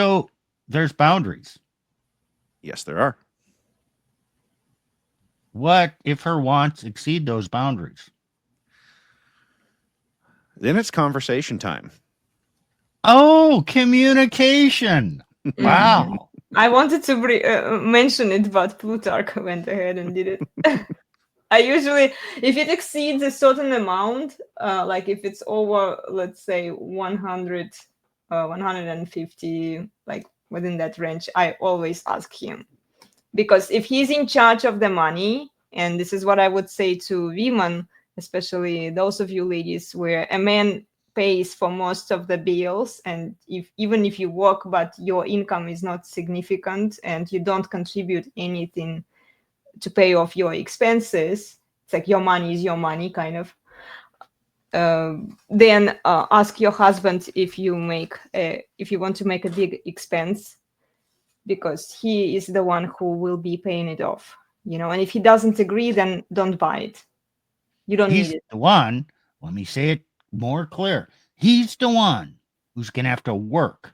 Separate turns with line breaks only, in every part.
So there's boundaries.
Yes, there are.
What if her wants exceed those boundaries?
Then it's conversation time.
Oh, communication.
Mhm.
Wow.
I wanted to mention it, but Plutarch went ahead and did it. I usually, if it exceeds a certain amount, like if it's over, let's say 100, 150, like within that range, I always ask him. Because if he's in charge of the money, and this is what I would say to women, especially those of you ladies, where a man pays for most of the bills, and even if you work but your income is not significant and you don't contribute anything to pay off your expenses, it's like your money is your money, kind of. Then ask your husband if you want to make a big expense, because he is the one who will be paying it off, and if he doesn't agree, then don't buy it. You don't need
He's
it.
the one, let me say it more clear. He's the one who's going to have to work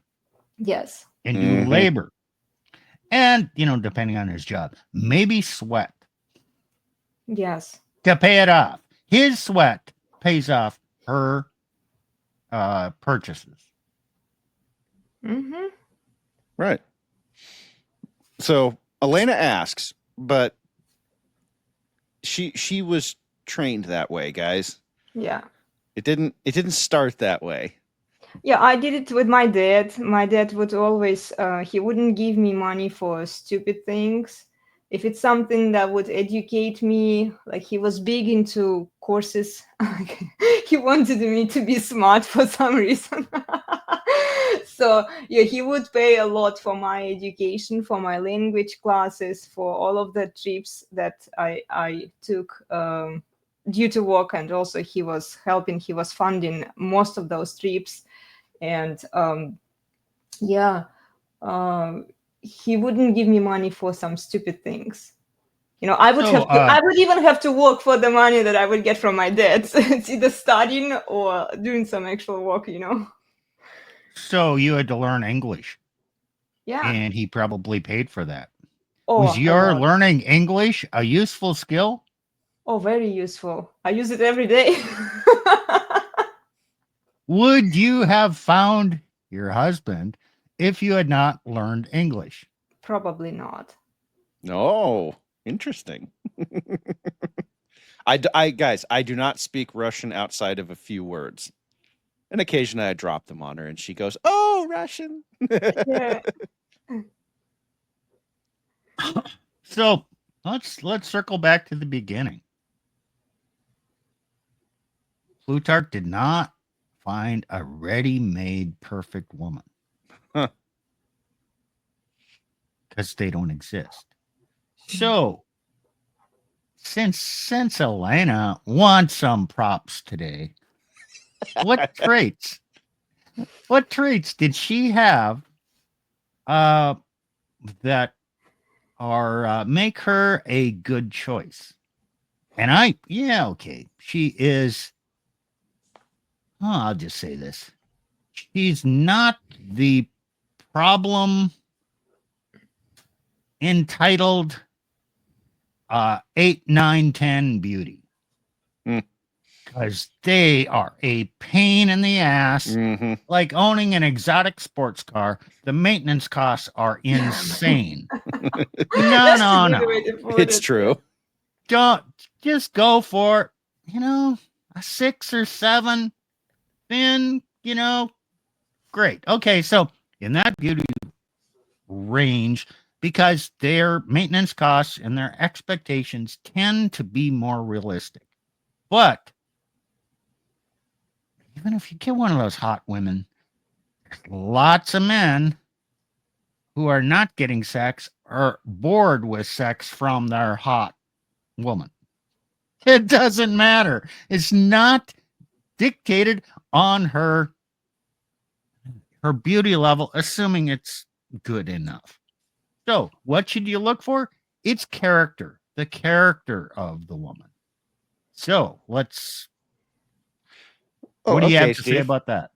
Yes.
and do labor. And, depending on his job, maybe sweat
Yes.
to pay it off. His sweat pays off her purchases.
Mm-hmm.
Right. So Elena asks, but she was trained that way, guys.
Yeah.
It didn't start that way.
Yeah, I did it with my dad. My dad would always, he wouldn't give me money for stupid things. If it's something that would educate me, like he was big into courses. He wanted me to be smart for some reason. So, yeah, he would pay a lot for my education, for my language classes, for all of the trips that I took. Due to work, and also he was funding most of those trips. And yeah, he wouldn't give me money for some stupid things. I would even have to work for the money that I would get from my dad. So it's either studying or doing some actual work.
So you had to learn English.
Yeah.
And he probably paid for that.
Oh,
Was your learning English a useful skill?
Oh, very useful. I use it every day.
Would you have found your husband if you had not learned English?
Probably not.
Oh, interesting. Guys, I do not speak Russian outside of a few words. And occasionally I drop them on her and she goes, "Oh, Russian."
Yeah.
So let's circle back to the beginning. Plutarch did not find a ready-made perfect woman. Because they don't exist. So since Elena wants some props today, what traits did she have that are make her a good choice? And she is. Oh, I'll just say this: she's not the problem entitled 8, 9, 10 beauty. Because they are a pain in the ass.
Mm-hmm.
Like owning an exotic sports car, the maintenance costs are insane. No.
It's true.
Don't just go for, a 6 or 7. Then, great. Okay, so in that beauty range, because their maintenance costs and their expectations tend to be more realistic. But even if you get one of those hot women, lots of men who are not getting sex are bored with sex from their hot woman. It doesn't matter. It's not dictated on her beauty level, assuming it's good enough. So, what should you look for? It's character, the character of the woman. So, what do you have to say about that?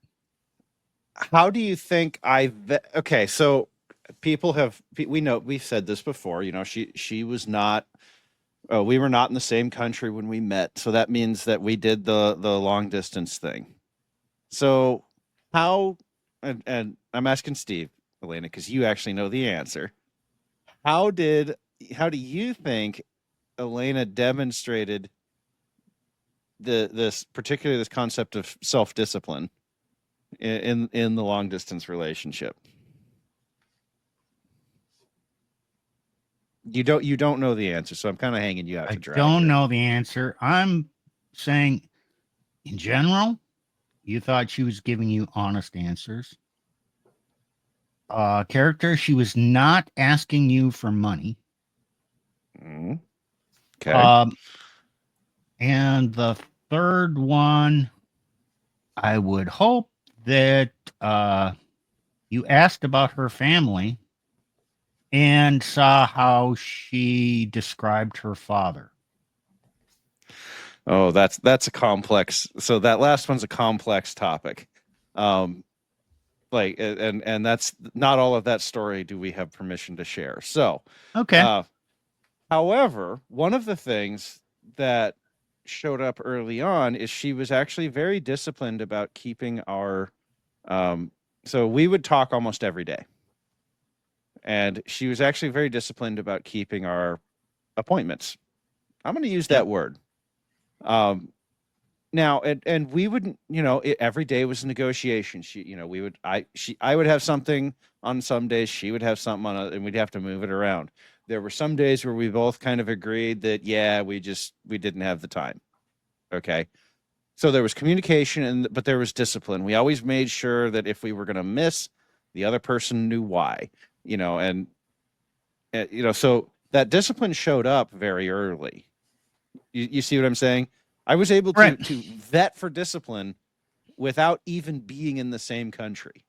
how do you think okay, so we've said this before, she was not, we were not in the same country when we met, so that means that we did the long distance thing. So how, and I'm asking Steve, Elena, because you actually know the answer. How do you think Elena demonstrated particularly this concept of self-discipline in the long distance relationship? You don't know the answer, so I'm kind of hanging you out
I
to dry
don't
here.
know the answer. I'm saying, in general, you thought she was giving you honest answers. Character, she was not asking you for money.
Mm, okay.
And the third one, I would hope that you asked about her family and saw how she described her father.
Oh, that's a complex. So that last one's a complex topic. Like, and that's not all of that story do we have permission to share. So,
Okay.
However, one of the things that showed up early on is she was actually very disciplined about keeping our, so we would talk almost every day. And she was actually very disciplined about keeping our appointments. I'm going to use that word. Now, and we wouldn't, every day was a negotiation. I would have something on some days, she would have something on, and we'd have to move it around. There were some days where we both kind of agreed that, yeah, we didn't have the time. Okay. So there was communication, but there was discipline. We always made sure that if we were going to miss, the other person knew why, so that discipline showed up very early. You see what I'm saying? I was able to vet for discipline without even being in the same country.